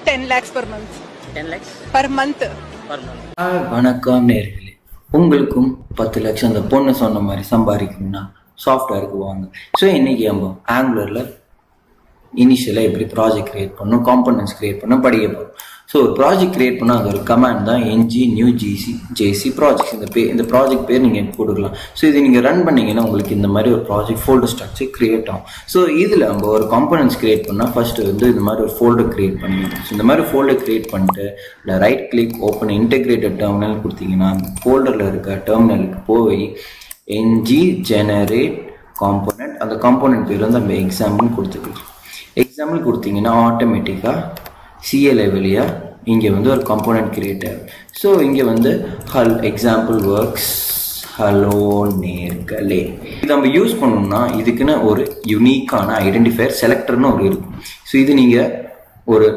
10 lakhs per month. 10 lakhs Per month. per month. வணக்கம் நேர்களே, உங்களுக்கும் 10 லட்சம் அந்த பொண்ணு சொன்ன மாதிரி சம்பாதிக்கணும்னா சாஃப்ட்வேருக்கு வாங்க. ஸோ இன்னைக்கு நம்ம ஆங்குலரில் இனிஷியலாக எப்படி ப்ராஜெக்ட் கிரியேட் பண்ணணும், காம்பனன்ட்ஸ் கிரியேட் பண்ண படிக்க போகிறோம். ஸோ ஒரு ப்ராஜெக்ட் கிரியேட் பண்ணால் அது ஒரு கமாண்ட் தான், என்ஜி நியூ ஜேசி ப்ராஜெக்ட்ஸ். இந்த ப்ராஜெக்ட் பேர் நீங்கள் கொடுக்கலாம். ஸோ இது நீங்கள் ரன் பண்ணிங்கன்னா உங்களுக்கு இந்த மாதிரி ஒரு ப்ராஜெக்ட் ஃபோல்டர் ஸ்ட்ரக்சர் கிரியேட் ஆகும். ஸோ இதில் நம்ம ஒரு காம்பனன்ட்ஸ் கிரியேட் பண்ணால் ஃபஸ்ட்டு வந்து இந்த மாதிரி ஒரு ஃபோல்டர் கிரியேட் பண்ணிக்கணும். ஸோ இந்த மாதிரி ஃபோல்டர் கிரியேட் பண்ணிட்டு இல்லை right click open integrated terminal கொடுத்தீங்கன்னா அந்த ஃபோல்டரில் இருக்க டெர்மினலுக்கு போய் என்ஜி ஜெனரேட் காம்போனன்ட், அந்த காம்போனன்ட் பேர் வந்து நம்ம எக்ஸாம்பிள் கொடுத்துக்கலாம். எக்ஸாம்பிள் கொடுத்தீங்கன்னா ஆட்டோமேட்டிக்காக சிஎல்ஐ வழியாக இங்கே வந்து ஒரு காம்போனன்ட் கிரியேட் ஆகும். ஸோ இங்கே வந்து எக்ஸாம்பிள் ஒர்க்ஸ் ஹலோ நேர்களே. இது நம்ம யூஸ் பண்ணோம்னா இதுக்குன்னு ஒரு யுனிக்கான ஐடென்டிஃபையர் செலக்டர்னு ஒரு இருக்கும். ஸோ இது நீங்கள் ஒரு